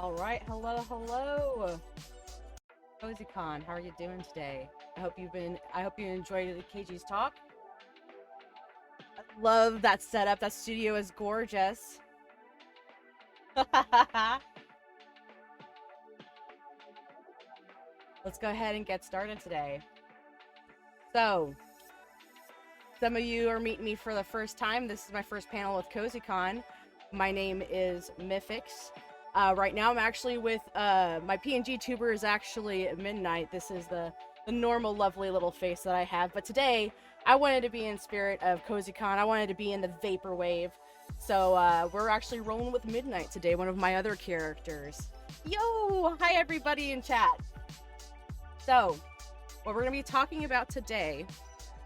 All right, hello. CozyCon, how are you doing today? I hope you enjoyed the KG's talk. I love that setup. That studio is gorgeous. Let's go ahead and get started today. So, some of you are meeting me for the first time. This is my first panel with CozyCon. My name is Miffix. Right now I'm actually with my PNG tuber is actually at Midnight. This is the normal lovely little face that I have. But today I wanted to be in spirit of CozyCon. I wanted to be in the vaporwave. So we're actually rolling with Midnight today, one of my other characters. Yo! Hi everybody in chat. So, what we're going to be talking about today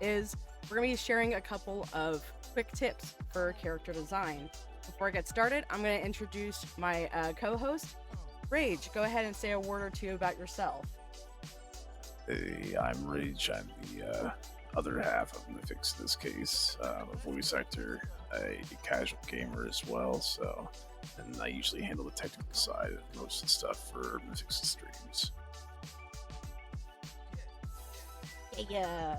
is we're going to be sharing a couple of quick tips for character design. Before I get started, I'm going to introduce my co-host, Rage. Go ahead and say a word or two about yourself. Hey, I'm Rage. I'm the other half of Miffix in this case. I'm a voice actor, a casual gamer as well, and I usually handle the technical side of most of the stuff for Miffix streams. Yeah.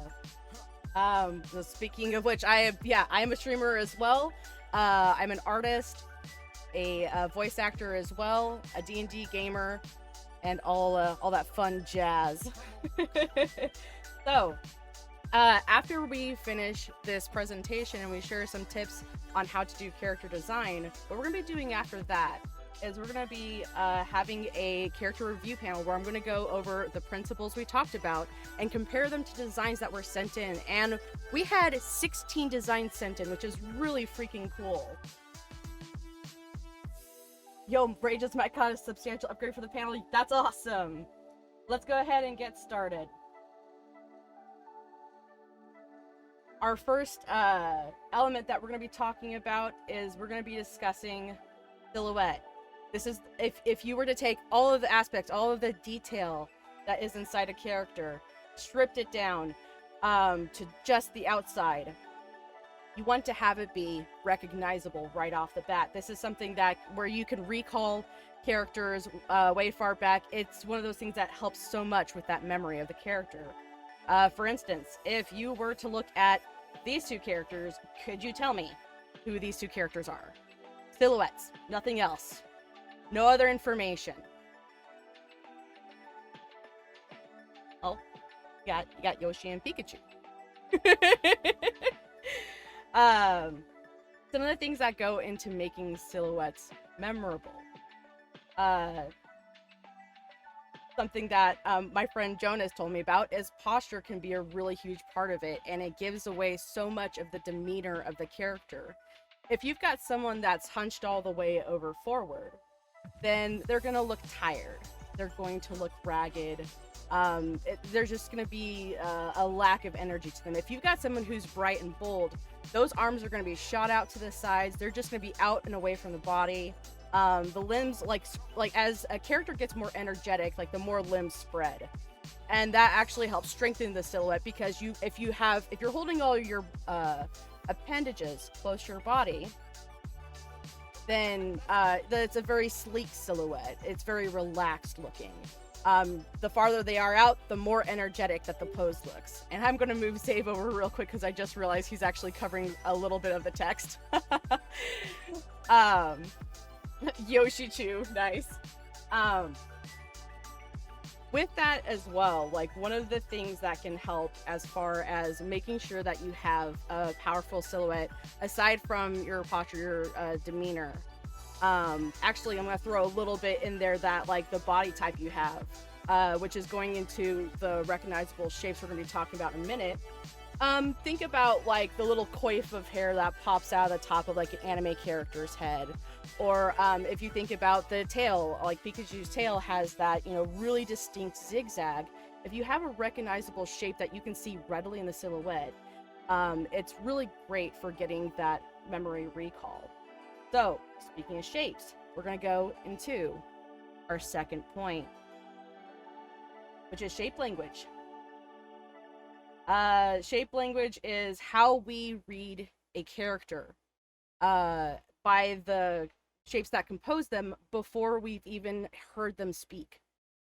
So speaking of which, I am a streamer as well. I'm an artist, a voice actor as well, a D&D gamer, and all that fun jazz. So, after we finish this presentation and we share some tips on how to do character design, what we're going to be doing after that is we're going to be having a character review panel where I'm going to go over the principles we talked about and compare them to designs that were sent in. And we had 16 designs sent in, which is really freaking cool. Yo, Bray just might got a substantial upgrade for the panel. That's awesome. Let's go ahead and get started. Our first element that we're going to be talking about is we're going to be discussing silhouette. This is if you were to take all of the aspects, all of the detail that is inside a character, stripped it down to just the outside, you want to have it be recognizable right off the bat. This is something that where you can recall characters way far back. It's one of those things that helps so much with that memory of the character. For instance, if you were to look at these two characters, could you tell me who these two characters are? Silhouettes, nothing else. No other information. Oh, you got Yoshi and Pikachu. Some of the things that go into making silhouettes memorable. Something that my friend Jonas told me about is posture can be a really huge part of it, and it gives away so much of the demeanor of the character. If you've got someone that's hunched all the way over forward, then they're going to look tired. They're going to look ragged. There's just going to be a lack of energy to them. If you've got someone who's bright and bold, those arms are going to be shot out to the sides. They're just going to be out and away from the body. The limbs, like as a character gets more energetic, like the more limbs spread. And that actually helps strengthen the silhouette because if you're holding all your appendages close to your body, then it's a very sleek silhouette. It's very relaxed looking. The farther they are out, the more energetic that the pose looks. And I'm going to move Save over real quick because I just realized he's actually covering a little bit of the text. Yoshi-Chu, nice. With that as well, like one of the things that can help as far as making sure that you have a powerful silhouette, aside from your posture, your demeanor, actually I'm going to throw a little bit in there that like the body type you have, which is going into the recognizable shapes we're going to be talking about in a minute. Think about like the little coif of hair that pops out of the top of like an anime character's head. Or if you think about the tail, like Pikachu's tail has that, really distinct zigzag. If you have a recognizable shape that you can see readily in the silhouette, it's really great for getting that memory recall. So, speaking of shapes, we're going to go into our second point, which is shape language. Shape language is how we read a character by the shapes that compose them before we've even heard them speak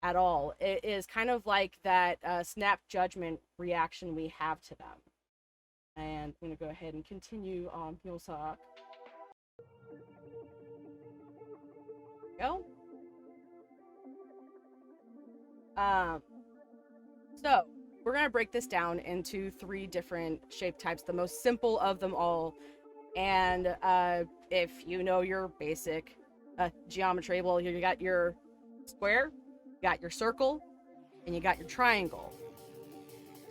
at all. It is kind of like that snap judgment reaction we have to them. And I'm going to go ahead and continue on MuleSock. Go. So we're going to break this down into 3 different shape types, the most simple of them all. And if you know your basic geometry, well, you got your square, you got your circle, and you got your triangle.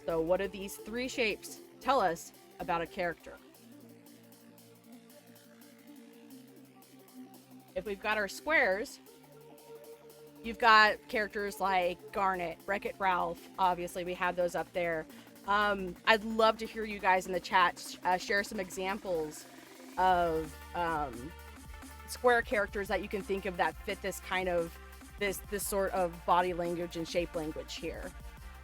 So what do these 3 shapes tell us about a character? If we've got our squares, you've got characters like Garnet, Wreck-It Ralph. Obviously, we have those up there. I'd love to hear you guys in the chat share some examples of square characters that you can think of that fit this kind of this sort of body language and shape language here.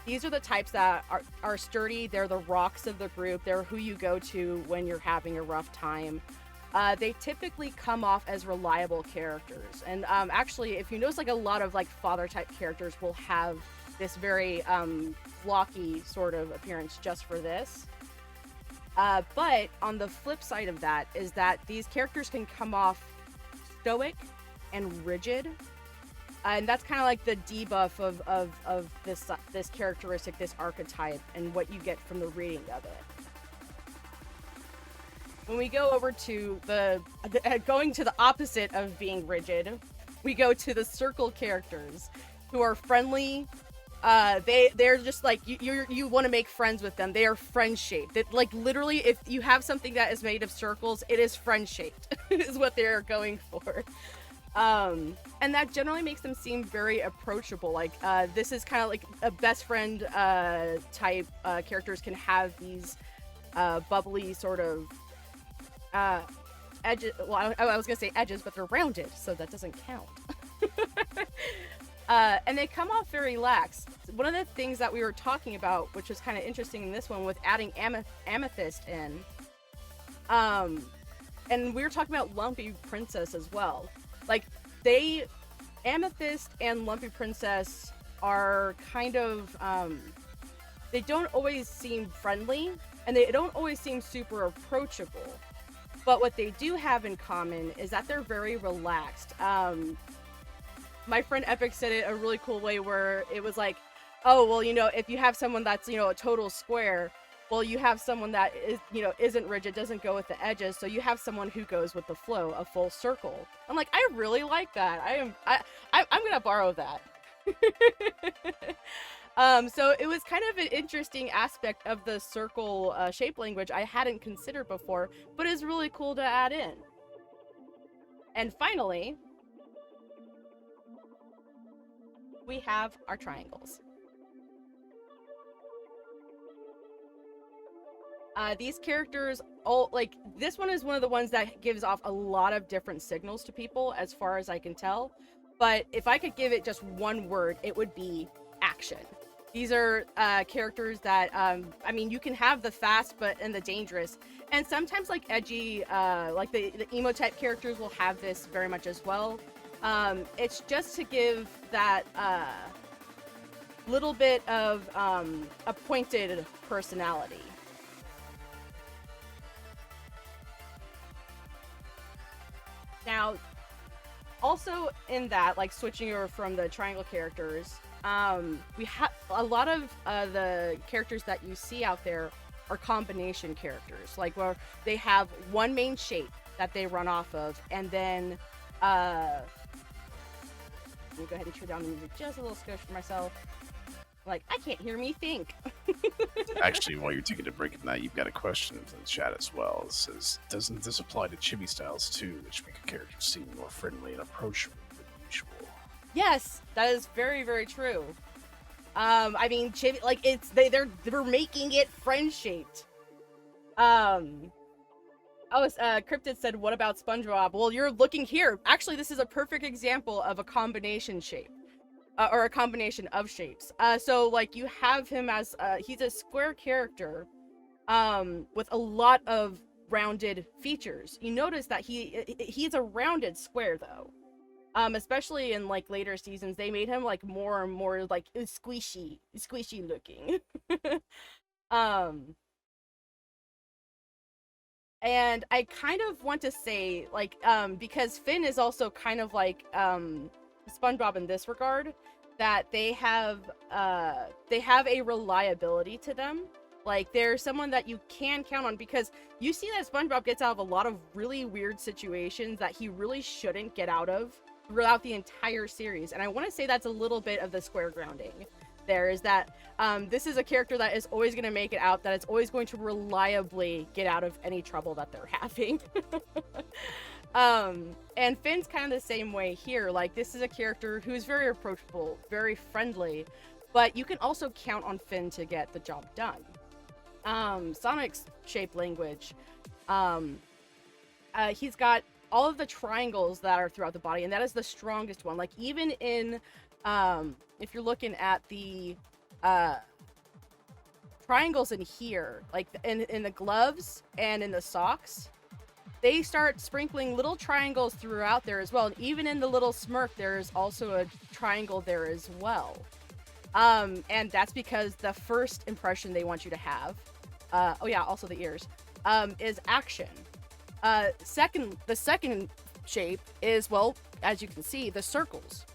These are the types that are sturdy. They're the rocks of the group. They're who you go to when you're having a rough time. They typically come off as reliable characters. And actually, if you notice, like a lot of like father type characters will have this very blocky sort of appearance just for this. But on the flip side of that is that these characters can come off stoic and rigid. And that's kind of like the debuff of this characteristic, this archetype, and what you get from the reading of it. When we go over to going to the opposite of being rigid, we go to the circle characters who are friendly. They're just like you want to make friends with them. They are friend shaped. Like literally, if you have something that is made of circles, it is friend shaped. Is what they're going for. And that generally makes them seem very approachable. Like this is kind of like a best friend type characters can have these bubbly sort of edges. Well, I was gonna say edges, but they're rounded, so that doesn't count. And they come off very lax. One of the things that we were talking about, which was kind of interesting in this one, with adding amethyst in, and we were talking about Lumpy Princess as well. Like Amethyst and Lumpy Princess are kind of, they don't always seem friendly, and they don't always seem super approachable. But what they do have in common is that they're very relaxed. My friend Epic said it a really cool way where it was like, oh, well, if you have someone that's, a total square, well, you have someone that is, isn't rigid, doesn't go with the edges, so you have someone who goes with the flow, a full circle. I'm like, I really like that. I'm gonna borrow that. So it was kind of an interesting aspect of the circle shape language I hadn't considered before, but is really cool to add in. And finally, we have our triangles. These characters, this one is one of the ones that gives off a lot of different signals to people, as far as I can tell. But if I could give it just one word, it would be action. These are characters that, you can have the fast and the dangerous. And sometimes, like, edgy, like the emo type characters will have this very much as well. It's just to give that little bit of a pointed personality. Now, also in that, like switching over from the triangle characters, we have a lot of the characters that you see out there are combination characters, like where they have one main shape that they run off of, and then let me go ahead and turn down the music just a little skosh for myself. Like, I can't hear me think. Actually, while you're taking a break in that, you've got a question in the chat as well. It says, doesn't this apply to chibi styles too, which make a character seem more friendly and approachable than usual? Yes, that is very, very true. Chibi, like, they're making it friend shaped. Cryptid said, what about SpongeBob? Well, you're looking here. Actually, this is a perfect example of a combination shape. Or a combination of shapes. So, like, you have him as, he's a square character, with a lot of rounded features. You notice that he's a rounded square though. Especially in like later seasons, they made him like more and more like squishy looking. um and I kind of want to say like because Finn is also kind of like SpongeBob in this regard, that they have a reliability to them. Like they're someone that you can count on, because you see that SpongeBob gets out of a lot of really weird situations that he really shouldn't get out of throughout the entire series. And I want to say that's a little bit of the square grounding. There is that this is a character that is always going to make it out, that it's always going to reliably get out of any trouble that they're having. And Finn's kind of the same way here. Like, this is a character who's very approachable, very friendly, but you can also count on Finn to get the job done. Sonic's shape language, he's got all of the triangles that are throughout the body, and that is the strongest one. Like, even in if you're looking at the triangles in here, like in the gloves and in the socks, they start sprinkling little triangles throughout there as well. And even in the little smirk, there is also a triangle there as well. And that's because the first impression they want you to have, oh yeah, also the ears, is action. The second shape is, well, as you can see, the circles.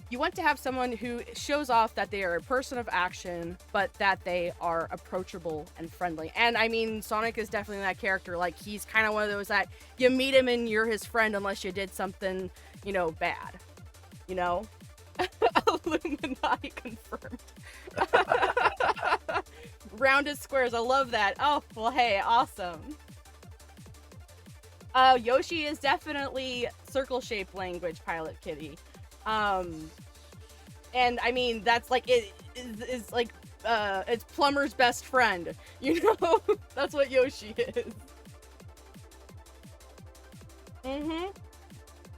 You want to have someone who shows off that they are a person of action, but that they are approachable and friendly. And I mean, Sonic is definitely that character. Like, he's kind of one of those that you meet him and you're his friend unless you did something, you know, bad. You know? Illuminati confirmed. Rounded squares, I love that. Oh, well, hey, awesome. Yoshi is definitely circle-shaped language, Pilot Kitty. And I mean, that's like, it is like, it's Plumber's best friend, you know? That's what Yoshi is. Mm-hmm.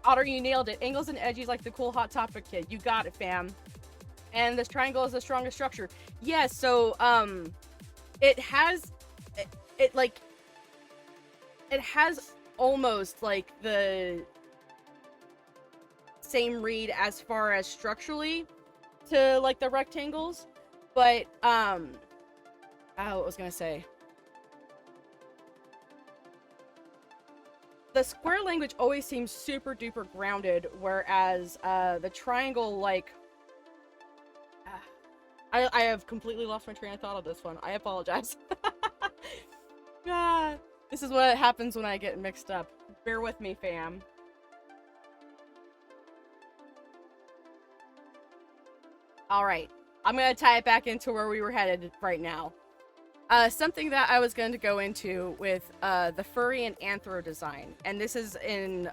Otter, you nailed it. Angles and edges like the cool Hot Topic kid. You got it, fam. And this triangle is the strongest structure. Yeah, so, it has, it has almost like the same read as far as structurally to like the rectangles, but what was gonna say, the square language always seems super duper grounded, whereas the triangle, like, I have completely lost my train of thought on this one. I apologize. This is what happens when I get mixed up. Bear with me, fam. Alright, I'm gonna tie it back into where we were headed right now. Something that I was going to go into with the furry and anthro design, and this is in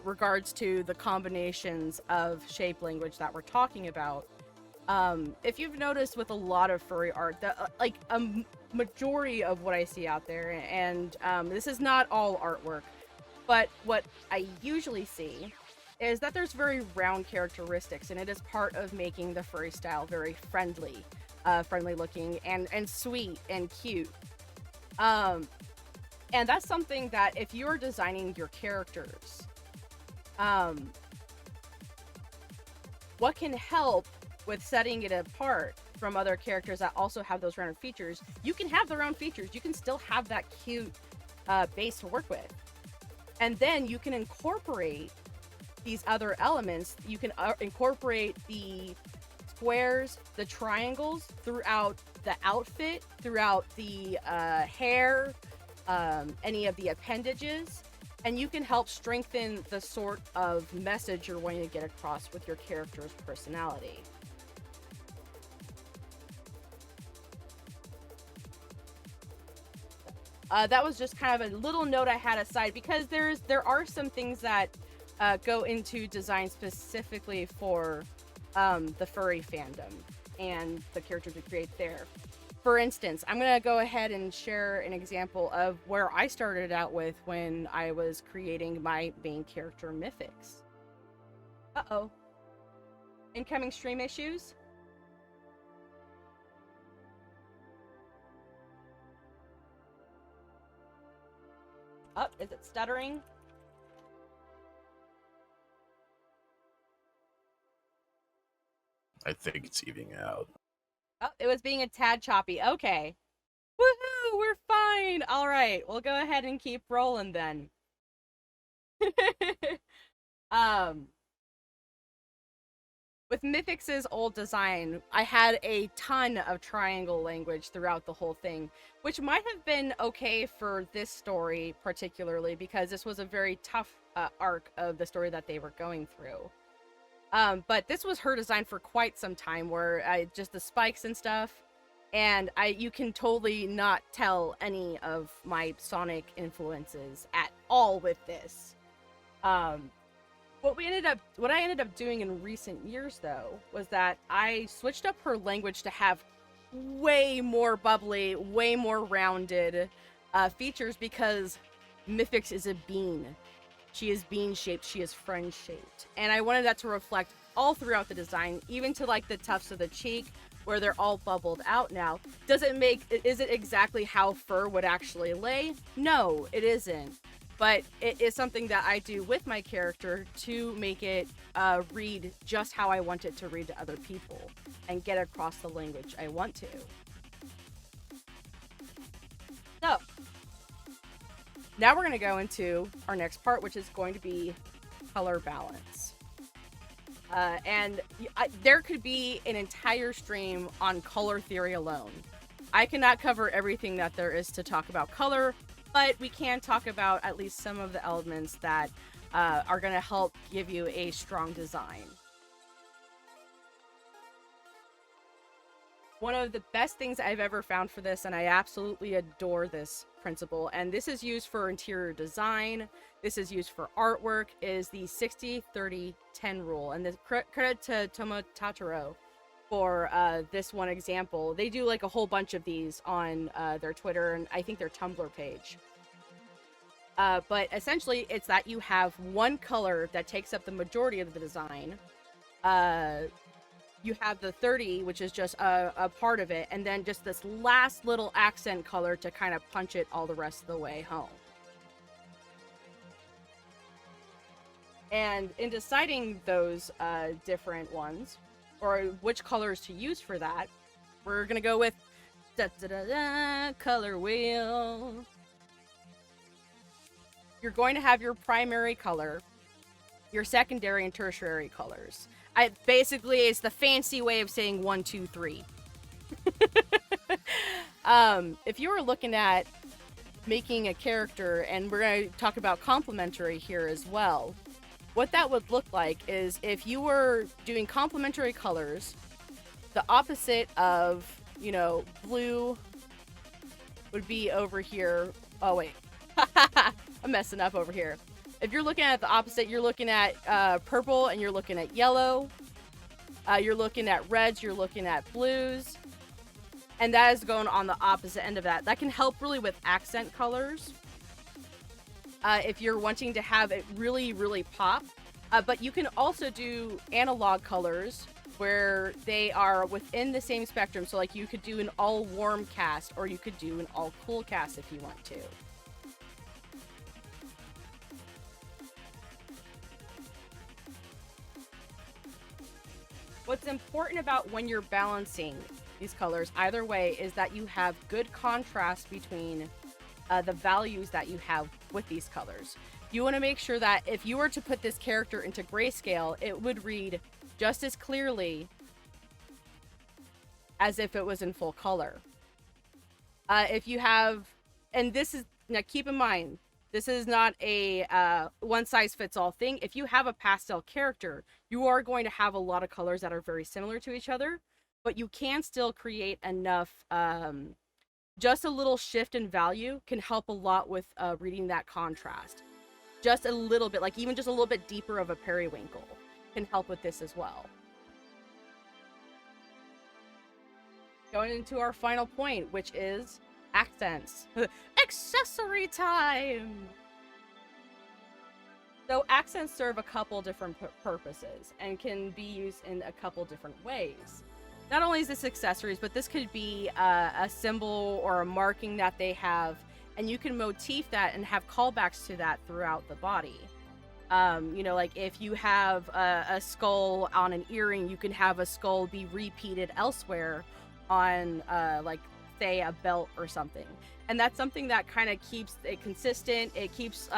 regards to the combinations of shape language that we're talking about. If you've noticed with a lot of furry art, like a majority of what I see out there, and this is not all artwork, but what I usually see is that there's very round characteristics, and it is part of making the furry style very friendly looking and sweet and cute. And that's something that if you're designing your characters, what can help with setting it apart from other characters that also have those rounded features, you can have the round features, you can still have that cute base to work with. And then you can incorporate these other elements. You can incorporate the squares, the triangles throughout the outfit, throughout the hair, any of the appendages, and you can help strengthen the sort of message you're wanting to get across with your character's personality. That was just kind of a little note I had aside, because there are some things that go into design specifically for the furry fandom and the characters we create there. For instance, I'm going to go ahead and share an example of where I started out with when I was creating my main character, Miffix. Uh-oh. Incoming stream issues? Oh, is it stuttering? I think it's evening out. Oh, it was being a tad choppy. Okay. Woohoo! We're fine! Alright, we'll go ahead and keep rolling then. um... With Miffix's old design, I had a ton of triangle language throughout the whole thing, which might have been okay for this story particularly because this was a very tough arc of the story that they were going through. But this was her design for quite some time, where just the spikes and stuff, and you can totally not tell any of my Sonic influences at all with this. What I ended up doing in recent years, though, was that I switched up her language to have way more bubbly, way more rounded features because Miffix is a bean. She is bean-shaped, she is friend-shaped. And I wanted that to reflect all throughout the design, even to like the tufts of the cheek, where they're all bubbled out now. Is it exactly how fur would actually lay? No, it isn't. But it is something that I do with my character to make it read just how I want it to read to other people and get across the language I want to. So, now we're going to go into our next part, which is going to be color balance. There could be an entire stream on color theory alone. I cannot cover everything that there is to talk about color, but we can talk about at least some of the elements that are going to help give you a strong design. One of the best things I've ever found for this, and I absolutely adore this principle, and this is used for interior design, this is used for artwork, is the 60-30-10 rule. And this credit to Tomo Tataro for this one example. They do like a whole bunch of these on their Twitter and I think their Tumblr page. But essentially, it's that you have one color that takes up the majority of the design. You have the 30, which is just a part of it, and then just this last little accent color to kind of punch it all the rest of the way home. And in deciding those different ones, or which colors to use for that, we're gonna go with color wheel. You're going to have your primary color, your secondary and tertiary colors. Basically, it's the fancy way of saying 1, 2, 3. If you were looking at making a character, and we're going to talk about complementary here as well, what that would look like is if you were doing complementary colors, the opposite of, blue would be over here. Oh, wait. I'm messing up over here. If you're looking at the opposite, you're looking at purple and you're looking at yellow. You're looking at reds, you're looking at blues. And that is going on the opposite end of that. That can help really with accent colors. If you're wanting to have it really, really pop. But you can also do analog colors where they are within the same spectrum. So like you could do an all warm cast or you could do an all cool cast if you want to. What's important about when you're balancing these colors, either way, is that you have good contrast between the values that you have with these colors. You want to make sure that if you were to put this character into grayscale, it would read just as clearly as if it was in full color. If you have, and this is, now keep in mind, this is not a one-size-fits-all thing. If you have a pastel character, you are going to have a lot of colors that are very similar to each other, but you can still create enough, just a little shift in value can help a lot with reading that contrast. Just a little bit, like even just a little bit deeper of a periwinkle can help with this as well. Going into our final point, which is accents. Accessory time! So accents serve a couple different purposes and can be used in a couple different ways. Not only is this accessories, but this could be a symbol or a marking that they have and you can motif that and have callbacks to that throughout the body. You know, like if you have a skull on an earring, you can have a skull be repeated elsewhere on, like, say, a belt or something. And that's something that kind of keeps it consistent. It keeps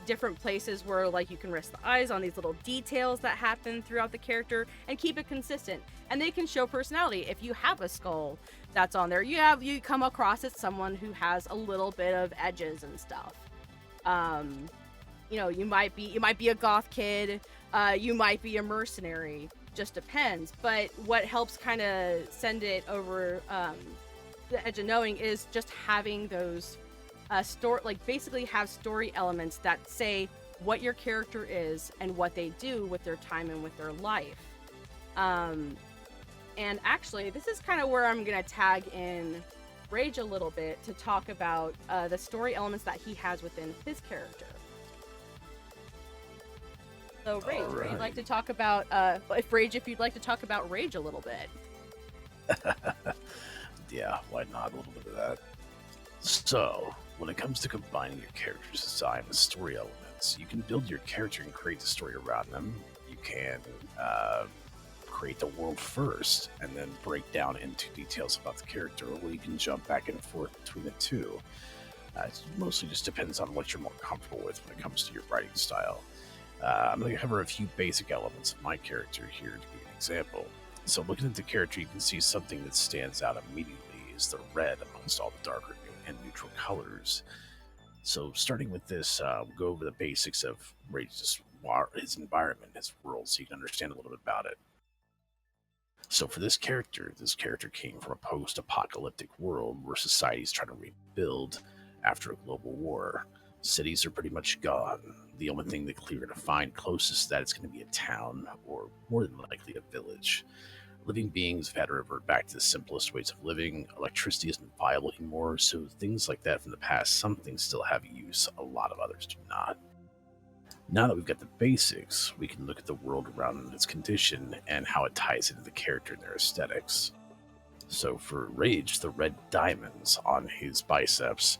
different places where, like, you can rest the eyes on these little details that happen throughout the character and keep it consistent. And they can show personality. If you have a skull that's on there, you come across as someone who has a little bit of edges and stuff. You know, you might be a goth kid, you might be a mercenary, just depends. But what helps kind of send it over the edge of knowing is just having those basically have story elements that say what your character is and what they do with their time and with their life. And actually, this is kind of where I'm gonna tag in Rage a little bit to talk about the story elements that he has within his character. So Rage, All right. you'd like to talk about if you'd like to talk about Rage a little bit. Yeah, why not a little bit of that? So, when it comes to combining your character's design with story elements, you can build your character and create the story around them. You can create the world first and then break down into details about the character, or you can jump back and forth between the two. It mostly just depends on what you're more comfortable with when it comes to your writing style. I'm going to cover a few basic elements of my character here to give you an example. So looking at the character, you can see something that stands out immediately is the red amongst all the darker and neutral colors. So starting with this, we'll go over the basics of Rage's his environment, his world, so you can understand a little bit about it. So for this character came from a post-apocalyptic world where society is trying to rebuild after a global war. Cities are pretty much gone. The only thing that you're going to find closest to that is going to be a town, or more than likely a village. Living beings have had to revert back to the simplest ways of living. Electricity isn't viable anymore, so things like that from the past, some things still have use, a lot of others do not. Now that we've got the basics, we can look at the world around its condition and how it ties into the character and their aesthetics. So for Rage, the red diamonds on his biceps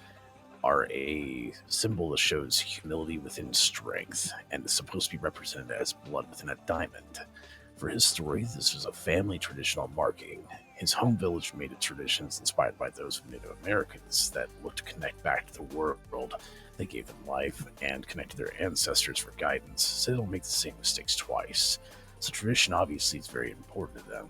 are a symbol that shows humility within strength, and is supposed to be represented as blood within a diamond. For his story, this was a family traditional marking. His home village made its traditions inspired by those of Native Americans that looked to connect back to the world. They gave them life and connected their ancestors for guidance, so they don't make the same mistakes twice. So tradition obviously is very important to them.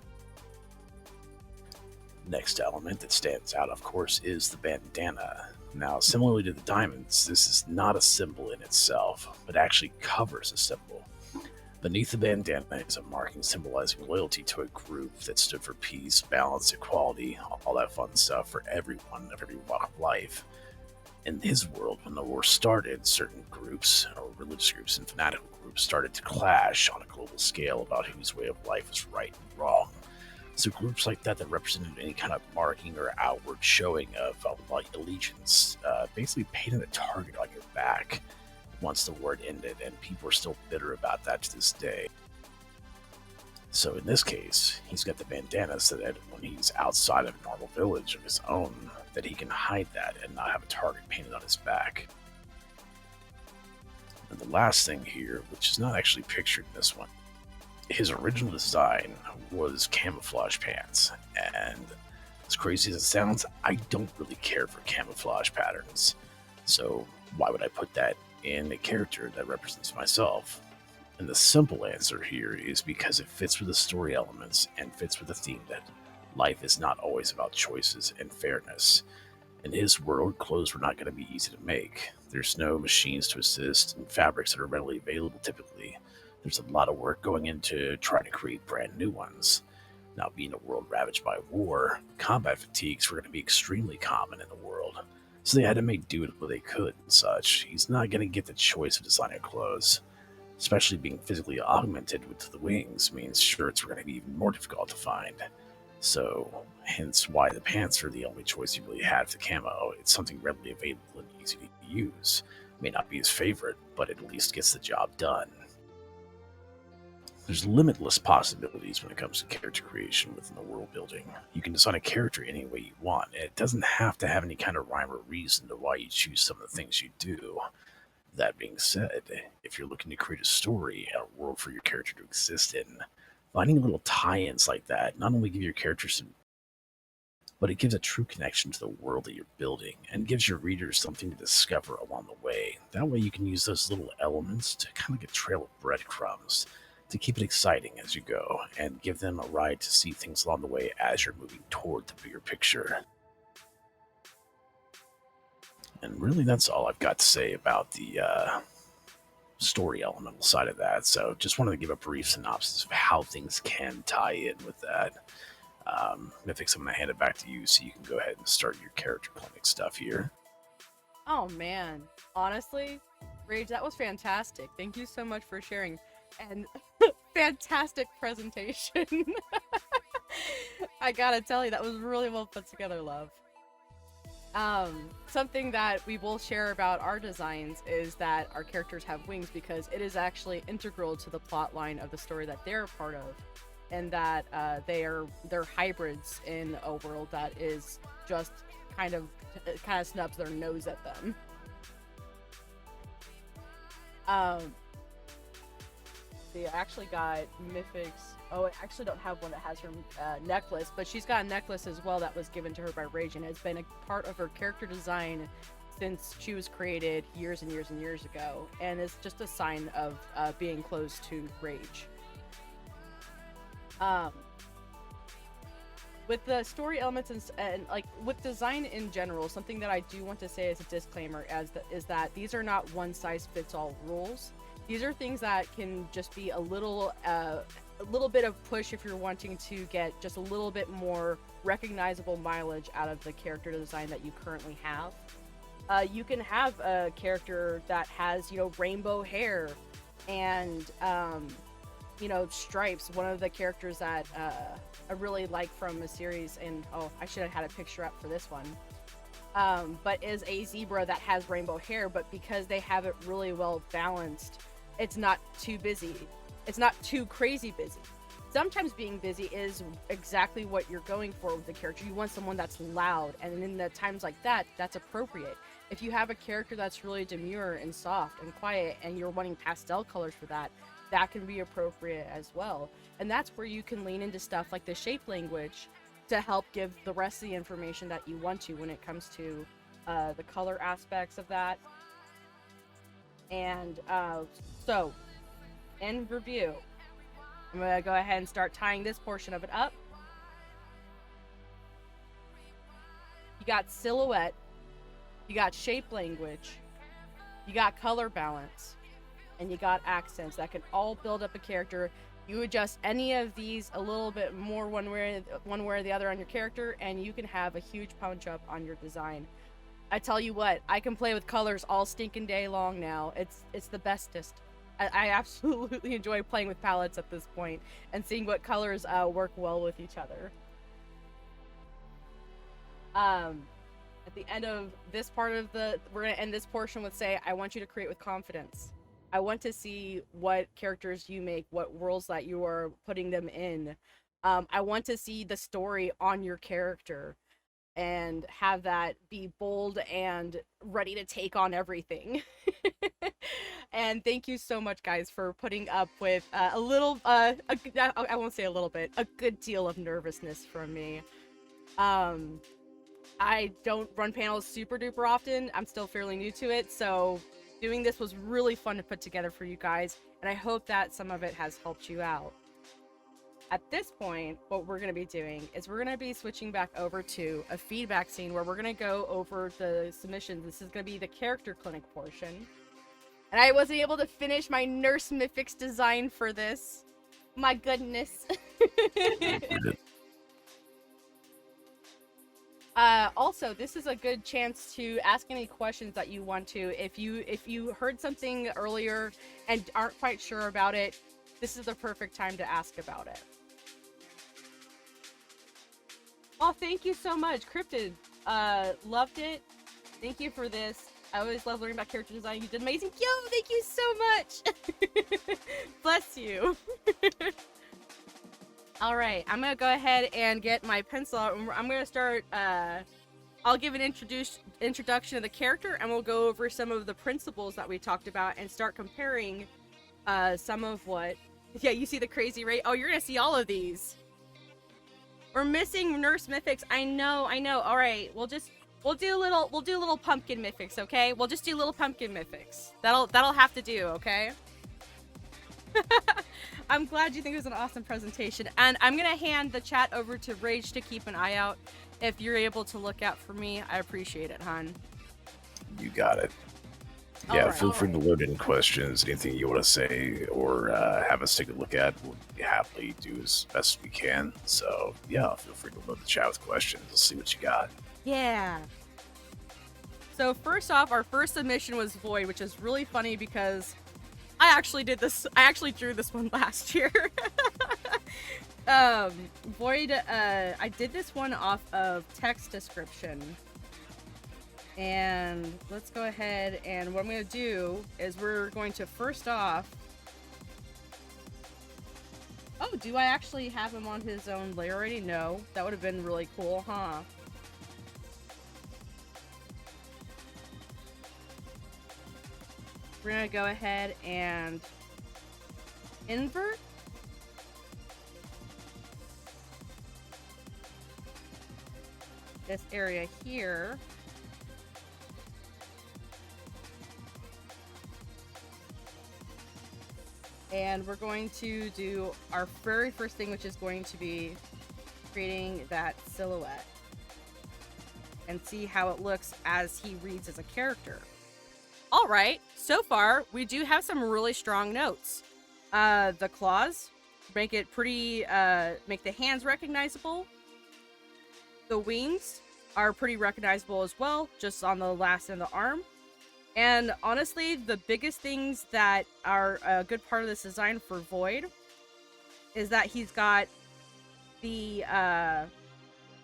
Next element that stands out, of course, is the bandana. Now, similarly to the diamonds, this is not a symbol in itself, but actually covers a symbol. Beneath the bandana is a marking symbolizing loyalty to a group that stood for peace, balance, equality, all that fun stuff for everyone of every walk of life. In his world, when the war started, certain groups, or religious groups and fanatical groups, started to clash on a global scale about whose way of life was right and wrong. So groups like that represented any kind of marking or outward showing of allegiance basically painted a target on your back once the war ended, and people are still bitter about that to this day. So in this case, he's got the bandana so that when he's outside of a normal village of his own, that he can hide that and not have a target painted on his back. And the last thing here, which is not actually pictured in this one, his original design was camouflage pants, and as crazy as it sounds, I don't really care for camouflage patterns. So why would I put that in a character that represents myself? And the simple answer here is because it fits with the story elements and fits with the theme that life is not always about choices and fairness. In his world, clothes were not going to be easy to make. There's no machines to assist and fabrics that are readily available typically. There's a lot of work going into trying to create brand new ones. Now, being a world ravaged by war, combat fatigues were going to be extremely common in the world, so they had to make do with what they could and such. He's not going to get the choice of designing clothes. Especially being physically augmented with the wings means shirts were going to be even more difficult to find. So, hence why the pants are the only choice you really have to camo. It's something readily available and easy to use. May not be his favorite, but it at least gets the job done. There's limitless possibilities when it comes to character creation within the world building. You can design a character any way you want, and it doesn't have to have any kind of rhyme or reason to why you choose some of the things you do. That being said, if you're looking to create a story and a world for your character to exist in, finding little tie-ins like that not only give your character some, but it gives a true connection to the world that you're building and gives your readers something to discover along the way. That way, you can use those little elements to kind of like a trail of breadcrumbs to keep it exciting as you go and give them a ride to see things along the way as you're moving toward the bigger picture. And really, that's all I've got to say about the story elemental side of that. So, just wanted to give a brief synopsis of how things can tie in with that. Mythix, I'm going to hand it back to you so you can go ahead and start your character clinic stuff here. Oh man, honestly, Rage, that was fantastic. Thank you so much for sharing, and fantastic presentation. I gotta tell you, that was really well put together, love. Something that we will share about our designs is that our characters have wings because it is actually integral to the plot line of the story that they're a part of, and that they're hybrids in a world that is just kind of snubs their nose at them. They actually got Miffix. Oh, I actually don't have one that has her necklace, but she's got a necklace as well that was given to her by Rage, and has been a part of her character design since she was created years and years and years ago, and is just a sign of being close to Rage. With the story elements and like with design in general, something that I do want to say as a disclaimer is that these are not one-size-fits-all rules. These are things that can just be a little bit of push if you're wanting to get just a little bit more recognizable mileage out of the character design that you currently have. You can have a character that has, rainbow hair and, stripes. One of the characters that I really like from a series, and I should have had a picture up for this one, but is a zebra that has rainbow hair, but because they have it really well balanced, it's not too busy. It's not too crazy busy. Sometimes being busy is exactly what you're going for with the character. You want someone that's loud, and in the times like that, that's appropriate. If you have a character that's really demure and soft and quiet, and you're wanting pastel colors for that, that can be appropriate as well. And that's where you can lean into stuff like the shape language to help give the rest of the information that you want to when it comes to the color aspects of that. And so, in review, I'm going to go ahead and start tying this portion of it up. You got silhouette, you got shape language, you got color balance, and you got accents that can all build up a character. You adjust any of these a little bit more one way or the other on your character, and you can have a huge punch up on your design. I tell you what, I can play with colors all stinking day long now. It's the bestest. I absolutely enjoy playing with palettes at this point and seeing what colors work well with each other. At the end of this part of we're gonna end this portion with I want you to create with confidence. I want to see what characters you make, what worlds that you are putting them in. I want to see the story on your character and have that be bold and ready to take on everything. And thank you so much, guys, for putting up with I won't say a little bit, a good deal of nervousness from me. I don't run panels super duper often. I'm still fairly new to it, so doing this was really fun to put together for you guys, and I hope that some of it has helped you out. At this point, what we're going to be doing is we're going to be switching back over to a feedback scene where we're going to go over the submissions. This is going to be the character clinic portion. And I wasn't able to finish my Nurse Miffix design for this. My goodness. Also, this is a good chance to ask any questions that you want to. If you heard something earlier and aren't quite sure about it, this is the perfect time to ask about it. Oh, thank you so much, Cryptid. Loved it. Thank you for this. I always love learning about character design. You did amazing. Yo, thank you so much. Bless you. All right, I'm gonna go ahead and get my pencil out. I'm gonna start. I'll give an introduction of the character, and we'll go over some of the principles that we talked about, and start comparing some of what. Yeah, you see the crazy rate. Oh, you're gonna see all of these. We're missing Nurse Miffix. I know. All right, we'll do a little pumpkin Miffix, okay? We'll just do little pumpkin Miffix. That'll have to do, okay? I'm glad you think it was an awesome presentation, and I'm gonna hand the chat over to Rage to keep an eye out. If you're able to look out for me, I appreciate it, hon. You got it. Yeah, feel free to load in questions, anything you want to say, or have us take a look at. We'll happily do as best we can. So, yeah, feel free to load the chat with questions. Let's see what you got. Yeah. So, first off, our first submission was Void, which is really funny because I actually drew this one last year. Void, I did this one off of text description. And let's go ahead, and what I'm going to do is we're going to first off... Oh, do I actually have him on his own layer already? No. That would have been really cool, huh? We're going to go ahead and invert. This area here. And we're going to do our very first thing, which is going to be creating that silhouette. And see how it looks as he reads as a character. Alright, so far, we do have some really strong notes. The claws make it pretty, make the hands recognizable. The wings are pretty recognizable as well, just on the last end of the arm. And honestly, the biggest things that are a good part of this design for Void is that he's got the, I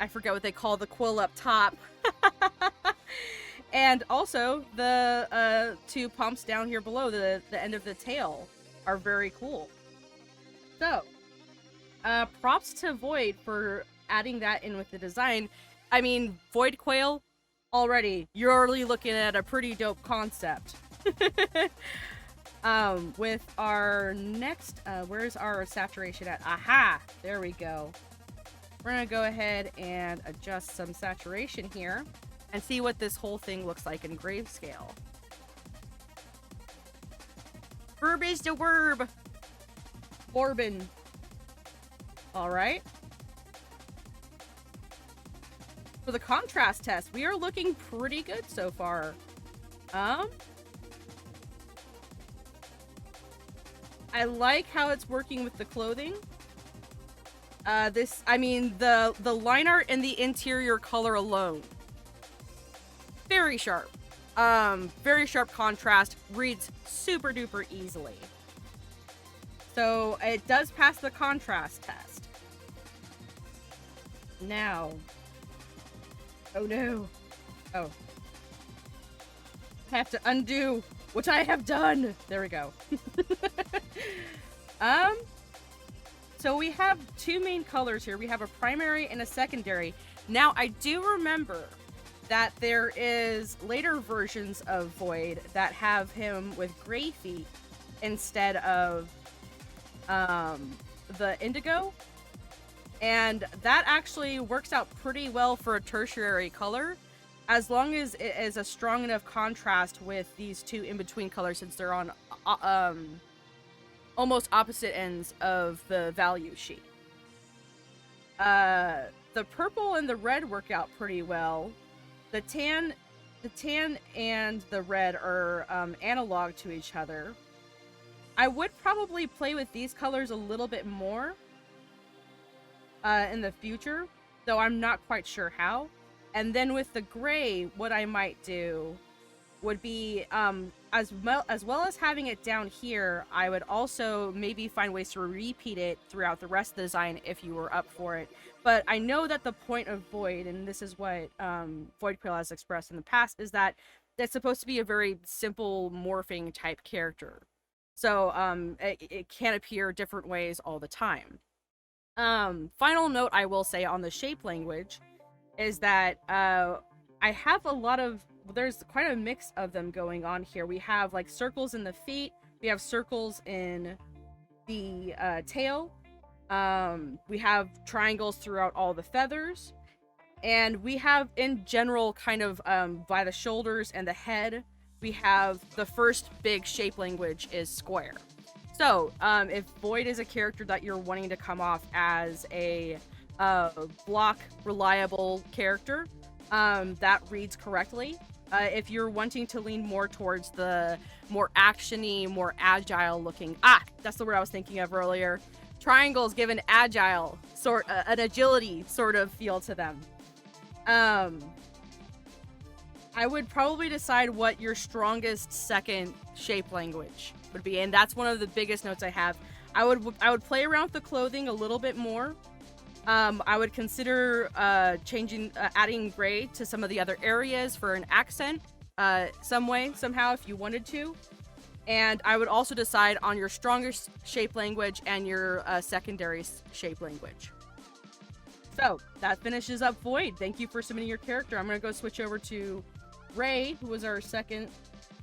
forget what they call the quill up top. And also, the two pumps down here below, the end of the tail, are very cool. So, props to Void for adding that in with the design. I mean, Void Quail, already, you're already looking at a pretty dope concept. With our next, where's our saturation at? Aha! There we go. We're gonna go ahead and adjust some saturation here and see what this whole thing looks like in grayscale. Verb is the verb. Orbin. Alright. For the contrast test, we are looking pretty good so far. I like how it's working with the clothing. The line art and the interior color alone. Very sharp. Very sharp contrast. Reads super duper easily. So it does pass the contrast test. Now. Oh no. Oh. I have to undo what I have done. There we go. So we have two main colors here. We have a primary and a secondary. Now, I do remember that there is later versions of Void that have him with gray feet instead of the indigo. And that actually works out pretty well for a tertiary color, as long as it is a strong enough contrast with these two in-between colors, since they're on almost opposite ends of the value sheet. The purple and the red work out pretty well. The tan and the red are analog to each other. I would probably play with these colors a little bit more in the future, though I'm not quite sure how. And then with the gray, what I might do would be as well as having it down here. I would also maybe find ways to repeat it throughout the rest of the design if you were up for it. But I know that the point of Void, and this is what Void Pale has expressed in the past, is that it's supposed to be a very simple morphing type character. So it can appear different ways all the time. Final note I will say on the shape language is that I have a lot of, there's quite a mix of them going on here. We have like circles in the feet, we have circles in the tail, we have triangles throughout all the feathers, and we have in general kind of by the shoulders and the head, we have the first big shape language is square. So if Void is a character that you're wanting to come off as a block reliable character, that reads correctly. If you're wanting to lean more towards the more actiony, more agile looking, that's the word I was thinking of earlier. Triangles give an agile an agility sort of feel to them. I would probably decide what your strongest second shape language would be, and that's one of the biggest notes I have. I would play around with the clothing a little bit more. I would consider adding gray to some of the other areas for an accent, some way, somehow, if you wanted to. And I would also decide on your strongest shape language and your secondary shape language. So that finishes up Void. Thank you for submitting your character. I'm gonna go switch over to Ray, who was our second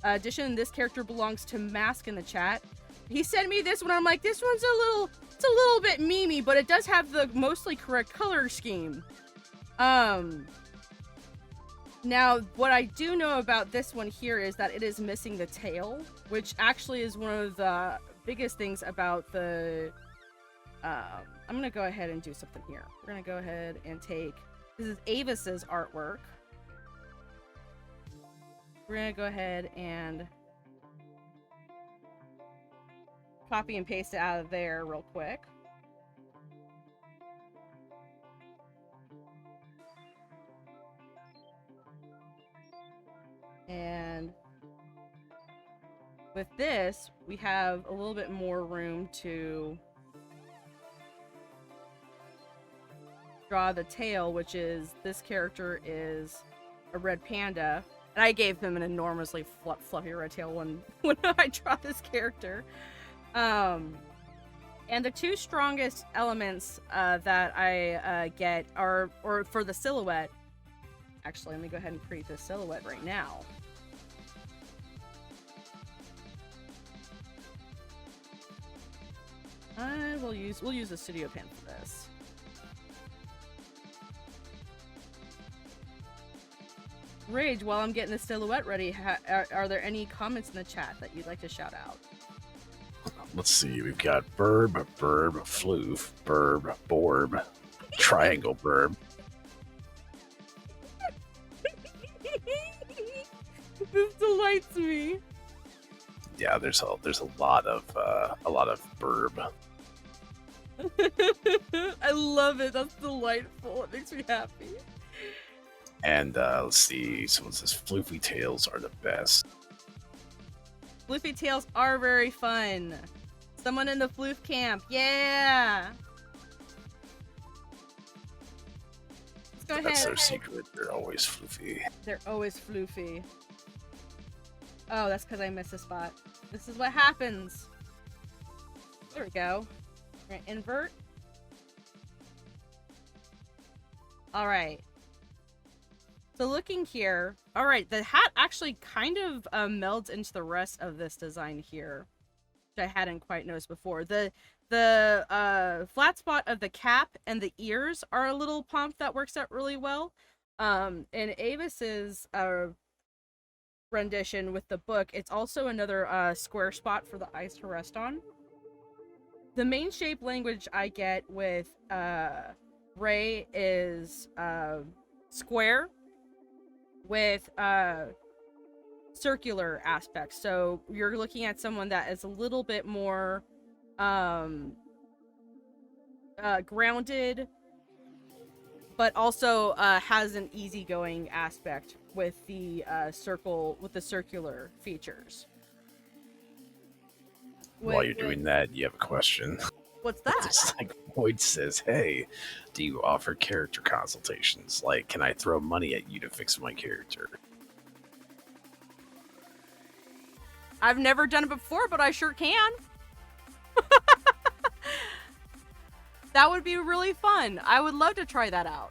addition. This character belongs to Mask in the chat. He sent me this one. I'm like, this one's it's a little bit memey, but it does have the mostly correct color scheme. Now, what I do know about this one here is that it is missing the tail, which actually is one of the biggest things about the... I'm gonna go ahead and do something here. We're gonna go ahead and take... This is Avis's artwork. We're gonna go ahead and copy and paste it out of there real quick. And with this, we have a little bit more room to draw the tail, which is, this character is a red panda. And I gave him an enormously fluffy red tail when I draw this character. And the two strongest elements that I get are, or for the silhouette, actually, let me go ahead and create this silhouette right now. We'll use a studio pen for this. Rage, while I'm getting the silhouette ready, are there any comments in the chat that you'd like to shout out? Let's see, we've got Burb, Floof, Burb, Borb, Triangle Burb. This delights me. Yeah, there's a lot of Burb. I love it. That's delightful. It makes me happy. And let's see, someone says Floofy Tails are the best. Floofy tails are very fun. Someone in the floof camp. Yeah. Let's go ahead. That's their secret. They're always floofy. They're always floofy. Oh, that's because I missed a spot. This is what happens. There we go. We're gonna invert. All right. So looking here, all right, the hat actually kind of melds into the rest of this design here, which I hadn't quite noticed before. The flat spot of the cap and the ears are a little pump that works out really well. In Avis's rendition with the book, it's also another square spot for the eyes to rest on. The main shape language I get with Ray is square with circular aspects. So you're looking at someone that is a little bit more grounded, but also has an easygoing aspect with the circular features. While you're doing that, you have a question. What's that? Just like Void says, hey, do you offer character consultations? Like, can I throw money at you to fix my character? I've never done it before, but I sure can. That would be really fun. I would love to try that out.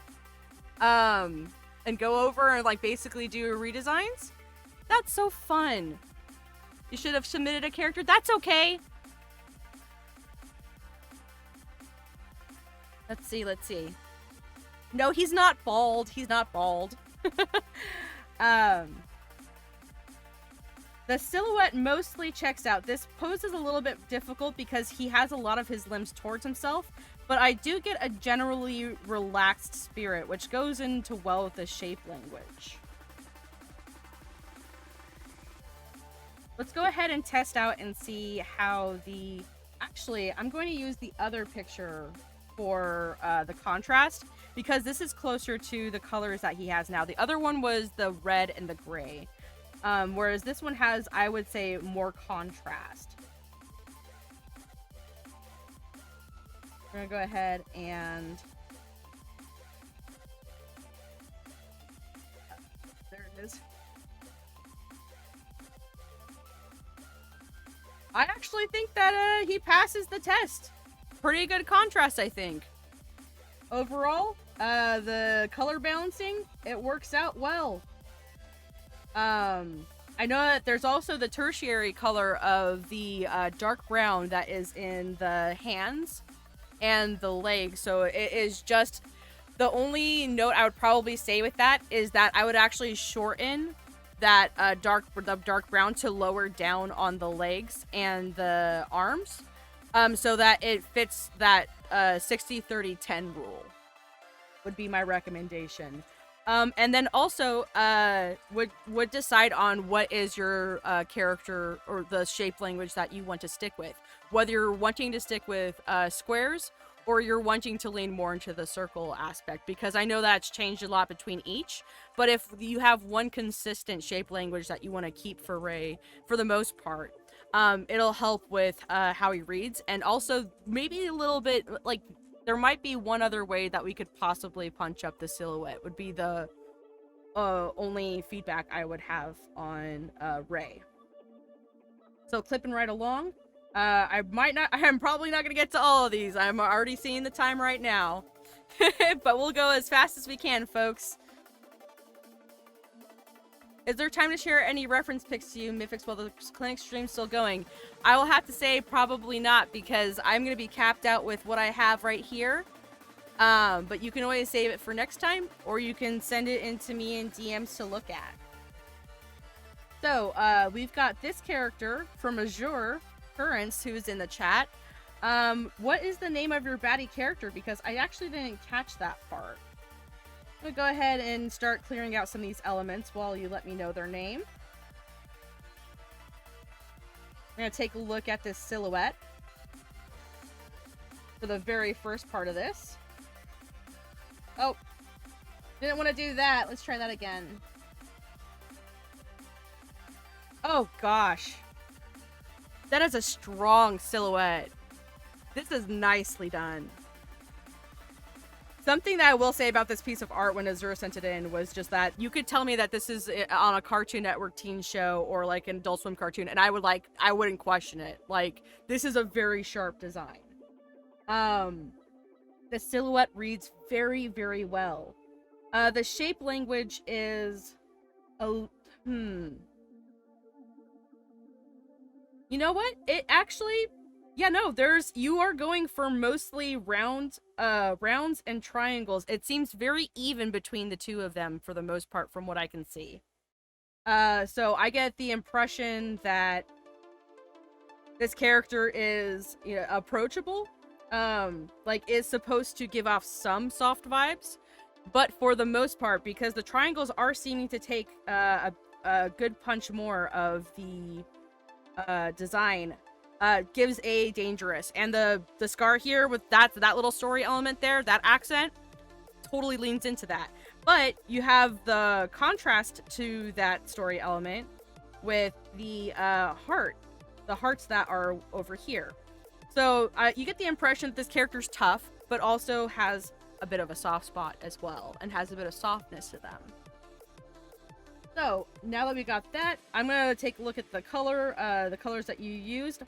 And go over and like basically do redesigns. That's so fun. You should have submitted a character. That's okay. Let's see. No, he's not bald. He's not bald. The silhouette mostly checks out. This pose is a little bit difficult because he has a lot of his limbs towards himself, but I do get a generally relaxed spirit, which goes into well with the shape language. Let's go ahead and test out and see how the... Actually, I'm going to use the other picture for the contrast, because this is closer to the colors that he has now. The other one was the red and the gray. Whereas this one has, I would say, more contrast. We're gonna go ahead and... there it is. I actually think that he passes the test. Pretty good contrast, I think. Overall, the color balancing, it works out well. I know that there's also the tertiary color of the dark brown that is in the hands and the legs. So it is just, the only note I would probably say with that is that I would actually shorten that dark brown to lower down on the legs and the arms, so that it fits that 60-30-10 rule would be my recommendation. And then also would decide on what is your character or the shape language that you want to stick with. Whether you're wanting to stick with squares or you're wanting to lean more into the circle aspect, because I know that's changed a lot between each. But if you have one consistent shape language that you want to keep for Ray, for the most part, it'll help with how he reads, and also maybe a little bit like, there might be one other way that we could possibly punch up the silhouette, would be the only feedback I would have on Ray. So clipping right along. I'm probably not gonna get to all of these. I'm already seeing the time right now. But we'll go as fast as we can, folks. Is there time to share any reference pics to you, Miffix, while the clinic stream's still going? I will have to say probably not, because I'm going to be capped out with what I have right here. But you can always save it for next time, or you can send it into me in DMs to look at. So, we've got this character from Azure Currents, who's in the chat. What is the name of your baddie character? Because I actually didn't catch that part. I'm gonna go ahead and start clearing out some of these elements while you let me know their name. I'm gonna take a look at this silhouette for the very first part of this. Oh, didn't want to do that. Let's try that again. Oh gosh, that is a strong silhouette. This is nicely done. Something that I will say about this piece of art when Azura sent it in was just that you could tell me that this is on a Cartoon Network teen show or like an Adult Swim cartoon, and I wouldn't question it. Like, this is a very sharp design. The silhouette reads very, very well. The shape language is you know what? It actually, yeah, no, you are going for mostly rounds and triangles. It seems very even between the two of them for the most part from what I can see. So I get the impression that this character is, you know, approachable, like is supposed to give off some soft vibes, but for the most part, because the triangles are seeming to take a good punch more of the design, gives a dangerous, and the scar here with that little story element there, that accent, totally leans into that. But you have the contrast to that story element with the hearts that are over here. So you get the impression that this character's tough, but also has a bit of a soft spot as well, and has a bit of softness to them. So now that we got that, I'm gonna take a look at the colors that you used.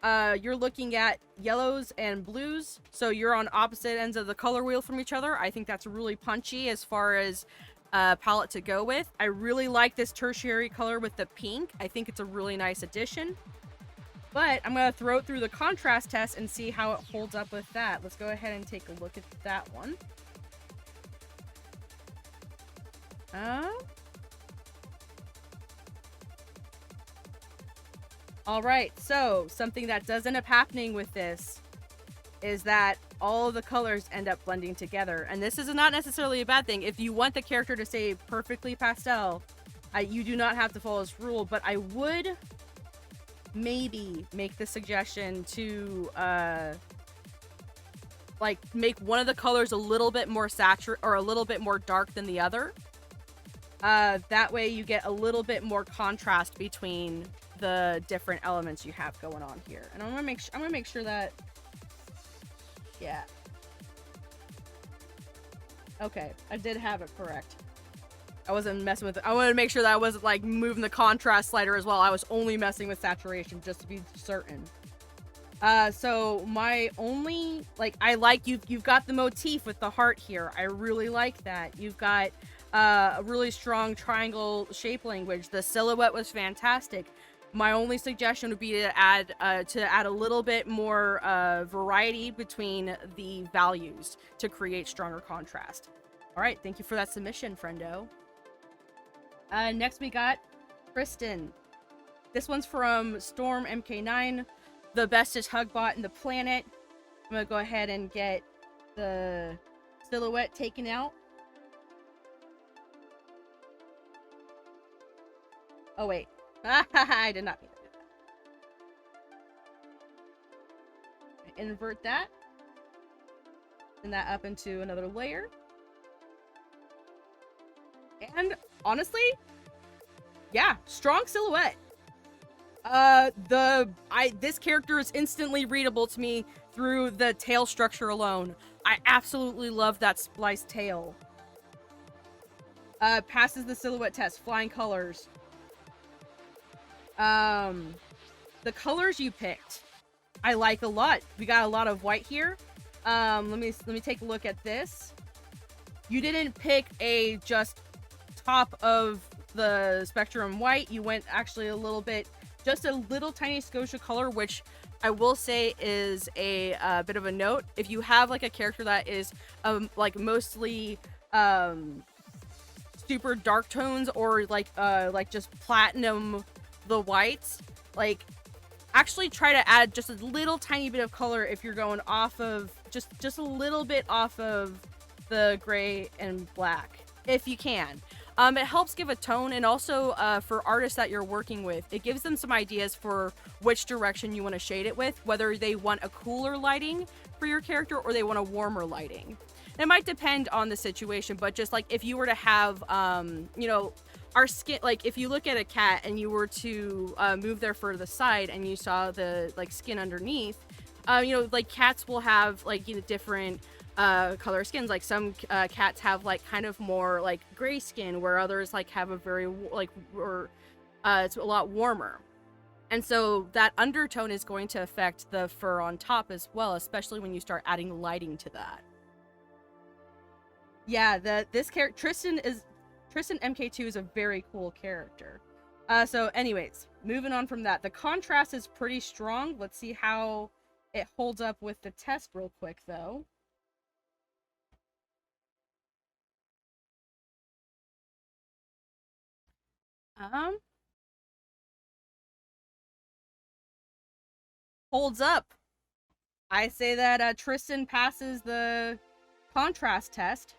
You're looking at yellows and blues, so you're on opposite ends of the color wheel from each other. I think that's really punchy as far as palette to go with. I really like this tertiary color with the pink. I think it's a really nice addition. But I'm gonna throw it through the contrast test and see how it holds up with that. Let's go ahead and take a look at that one. All right, so something that does end up happening with this is that all of the colors end up blending together. And this is not necessarily a bad thing. If you want the character to stay perfectly pastel, you do not have to follow this rule, but I would maybe make the suggestion to like make one of the colors a little bit more saturated or a little bit more dark than the other. That way you get a little bit more contrast between the different elements you have going on here. And I'm gonna make sure that, yeah. Okay, I did have it correct. I wasn't messing with it. I wanted to make sure that I wasn't like moving the contrast slider as well. I was only messing with saturation just to be certain. So my only, like, I like you've got the motif with the heart here. I really like that. You've got a really strong triangle shape language. The silhouette was fantastic. My only suggestion would be to add a little bit more variety between the values to create stronger contrast. All right, thank you for that submission, friendo. Next we got Tristan. This one's from Storm MK9, the bestest hug bot in the planet. I'm gonna go ahead and get the silhouette taken out. Oh wait. I did not mean to do that. Invert that. Send that up into another layer. And honestly, yeah, strong silhouette. This character is instantly readable to me through the tail structure alone. I absolutely love that spliced tail. Passes the silhouette test, flying colors. The colors you picked, I like a lot. We got a lot of white here. Let me take a look at this. You didn't pick a just top of the spectrum white. You went actually a little bit, just a little tiny Scotia color, which I will say is a bit of a note. If you have like a character that is like mostly super dark tones or like just platinum the whites, like actually try to add just a little tiny bit of color if you're going off of just a little bit off of the gray and black if you can. It helps give a tone, and also for artists that you're working with, it gives them some ideas for which direction you want to shade it with, whether they want a cooler lighting for your character or they want a warmer lighting. And it might depend on the situation, but just like if you were to have our skin, like if you look at a cat and you were to move their fur to the side and you saw the like skin underneath, like cats will have like different color skins. Like some cats have like kind of more like gray skin, where others like have a very it's a lot warmer. And so that undertone is going to affect the fur on top as well, especially when you start adding lighting to that. Yeah, this character Tristan MK2 is a very cool character. So anyways, moving on from that, the contrast is pretty strong. Let's see how it holds up with the test real quick though. Holds up. I say that Tristan passes the contrast test.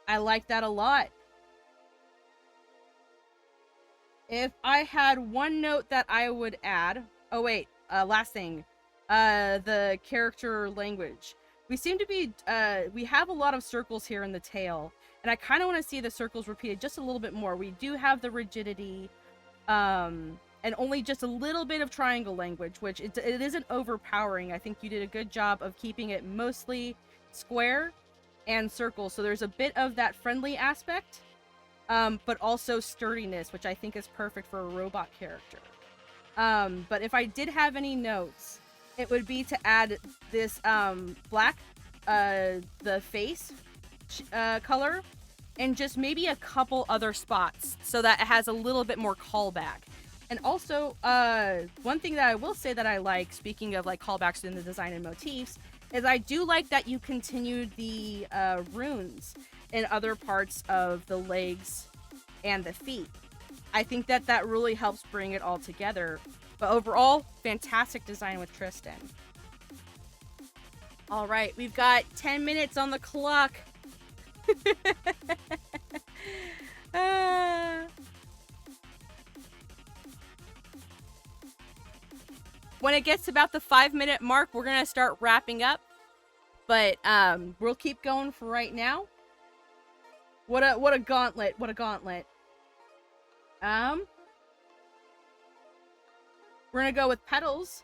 I like that a lot. If I had one note that I would add, oh wait, last thing, the character language. we seem to be, we have a lot of circles here in the tail, and I kind of want to see the circles repeated just a little bit more. We do have the rigidity, and only just a little bit of triangle language, which it isn't overpowering. I think you did a good job of keeping it mostly square and circle, so there's a bit of that friendly aspect, but also sturdiness, which I think is perfect for a robot character. But if I did have any notes, it would be to add this black, the face color, and just maybe a couple other spots so that it has a little bit more callback. And also, one thing that I will say that I like, speaking of like callbacks in the design and motifs, is I do like that you continued the runes in other parts of the legs and the feet. I think that that really helps bring it all together. But overall, fantastic design with Tristan. All right, we've got 10 minutes on the clock. When it gets about the 5-minute mark, we're gonna start wrapping up. But we'll keep going for right now. What a gauntlet! What a gauntlet! We're gonna go with Petals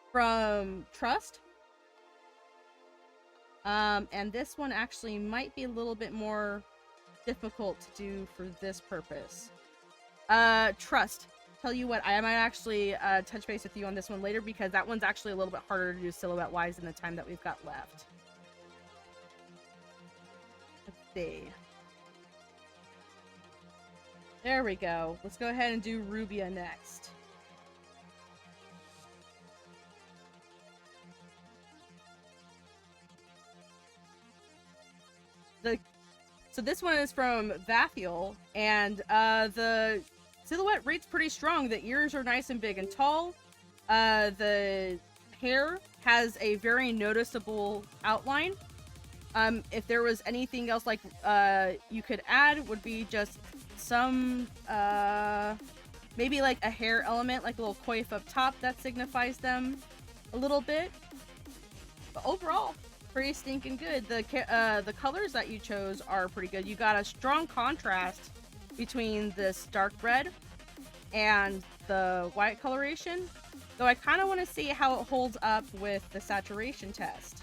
from Trust. And this one actually might be a little bit more difficult to do for this purpose. Trust. Tell you what, I might actually touch base with you on this one later, because that one's actually a little bit harder to do silhouette-wise in the time that we've got left. Let's see. There we go. Let's go ahead and do Rubia next. So this one is from Vathiel, and the silhouette reads pretty strong. The ears are nice and big and tall. The hair has a very noticeable outline. If there was anything else like you could add, would be just some maybe like a hair element, like a little coif up top that signifies them a little bit. But overall, pretty stinking good. The colors that you chose are pretty good. You got a strong contrast between this dark red and the white coloration, though I kind of want to see how it holds up with the saturation test.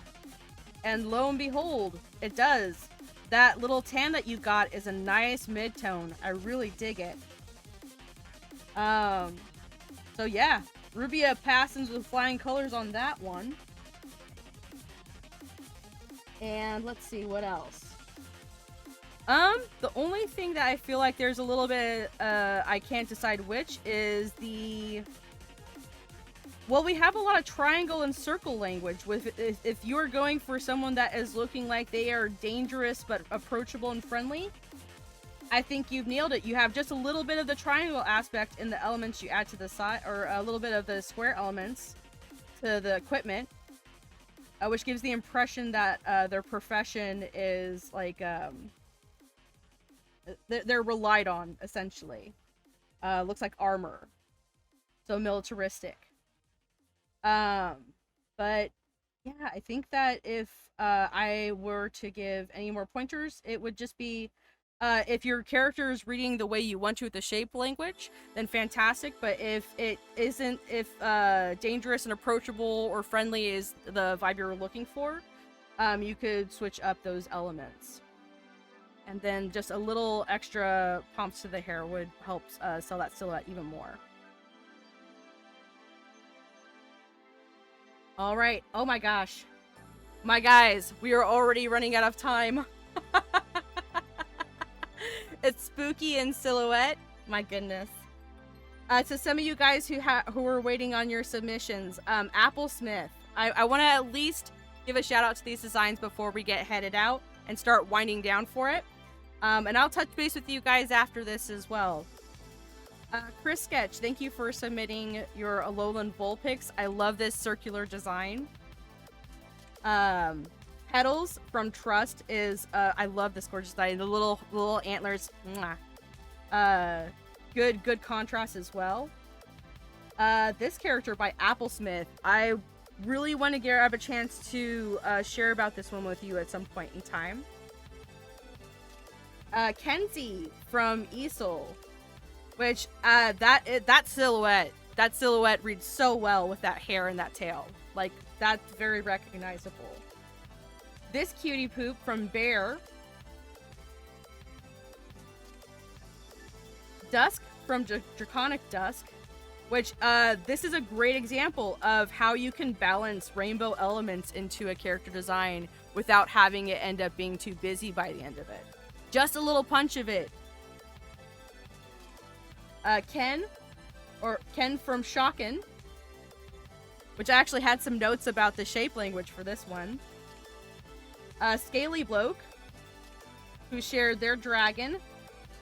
And lo and behold, it does. That little tan that you got is a nice mid-tone. I really dig it. So yeah, Rubia passes with flying colors on that one. And let's see what else. The only thing that I feel like there's a little bit, I can't decide which, is the... Well, we have a lot of triangle and circle language. If you're going for someone that is looking like they are dangerous but approachable and friendly, I think you've nailed it. You have just a little bit of the triangle aspect in the elements you add to the side, or a little bit of the square elements to the equipment. Which gives the impression that their profession is like they're relied on, essentially. Looks like armor, so militaristic. But yeah, I think that if I were to give any more pointers, it would just be if your character is reading the way you want to with the shape language, then fantastic. But if it isn't, if dangerous and approachable or friendly is the vibe you're looking for, you could switch up those elements. And then just a little extra pumps to the hair would help sell that silhouette even more. All right. Oh my gosh. My guys, we are already running out of time. It's spooky in silhouette. My goodness. To some of you guys who are waiting on your submissions, Applesmith. I want to at least give a shout out to these designs before we get headed out and start winding down for it. And I'll touch base with you guys after this as well. Chris Sketch, thank you for submitting your Alolan Vulpix. I love this circular design. Petals from Trust is I love this gorgeous design. The little antlers, mwah. Good contrast as well. This character by Applesmith, I really want to grab a chance to share about this one with you at some point in time. Kenzie from Easel, which that silhouette reads so well with that hair and that tail. Like, that's very recognizable. This cutie poop from Bear. Dusk from Draconic Dusk, which this is a great example of how you can balance rainbow elements into a character design without having it end up being too busy by the end of it. Just a little punch of it. Ken from Shockin', which I actually had some notes about the shape language for this one. Scaly Bloke, who shared their dragon.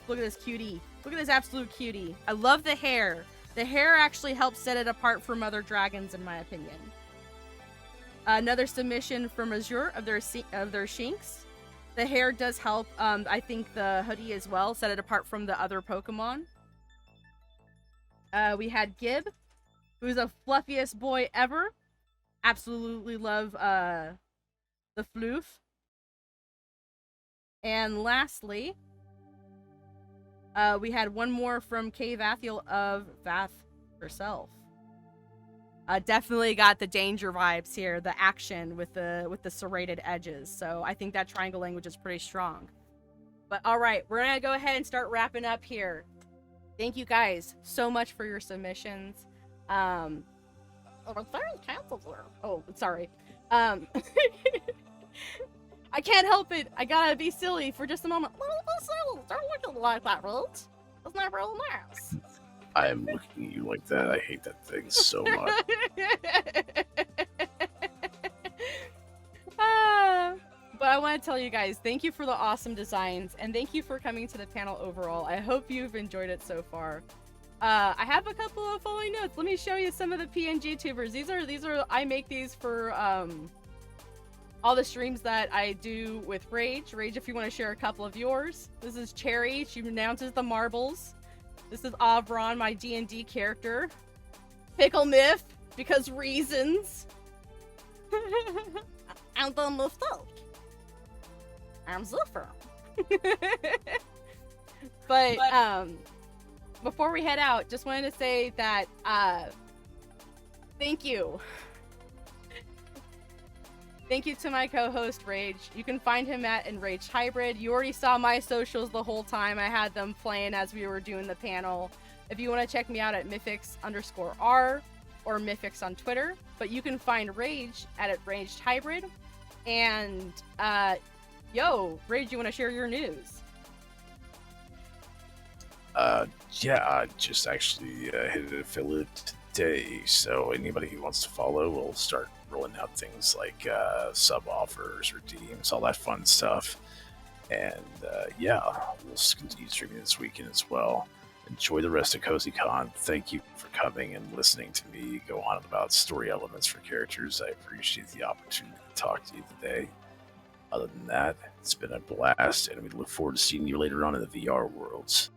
Look at this cutie. Look at this absolute cutie. I love the hair. The hair actually helps set it apart from other dragons, in my opinion. Another submission from Azure of their Shinx. The hair does help, I think, the hoodie as well, set it apart from the other Pokemon. We had Gib, who's the fluffiest boy ever. Absolutely love the floof. And lastly, we had one more from Kay Vathiel of Vath herself. Definitely got the danger vibes here, the action with the serrated edges. So I think that triangle language is pretty strong. But all right, we're gonna go ahead and start wrapping up here. Thank you guys so much for your submissions. Oh, sorry. I can't help it. I gotta be silly for just a moment. Don't look like that, Rhodes. That's not real nice. I am looking at you like that. I hate that thing so much. But I want to tell you guys, thank you for the awesome designs, and thank you for coming to the panel overall. I hope you've enjoyed it so far. I have a couple of following notes. Let me show you some of the PNG tubers. These are I make these for all the streams that I do with Rage. Rage, if you want to share a couple of yours. This is Cherry. She announces the marbles. This is Avron, my D&D character. Pickle Miff, because reasons. I'm the Mistake. I'm Zuffer. But before we head out, just wanted to say that thank you. Thank you to my co-host, Rage. You can find him at Enraged Hybrid. You already saw my socials the whole time. I had them playing as we were doing the panel. If you want to check me out at Miffix_R or Miffix on Twitter. But you can find Rage at Enraged Hybrid. And, Rage, you want to share your news? Yeah, I just actually hit an affiliate today. So anybody who wants to follow will start rolling out things like sub offers, redeems, all that fun stuff. And we'll continue streaming this weekend as well. Enjoy the rest of CozyCon. Thank you for coming and listening to me go on about story elements for characters. I appreciate the opportunity to talk to you today. Other than that, it's been a blast, and we look forward to seeing you later on in the VR worlds.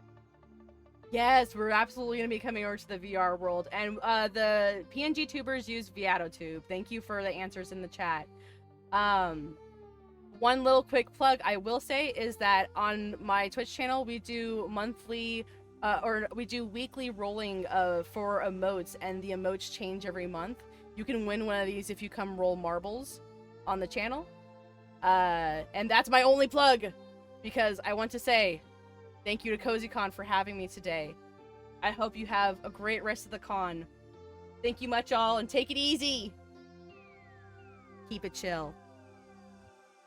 Yes, we're absolutely going to be coming over to the VR world. And the PNG tubers use ViatoTube. Thank you for the answers in the chat. One little quick plug I will say is that on my Twitch channel, we do monthly, we do weekly rolling for emotes, and the emotes change every month. You can win one of these if you come roll marbles on the channel. And that's my only plug, because I want to say thank you to CozyCon for having me today. I hope you have a great rest of the con. Thank you much, all, and take it easy. Keep it chill.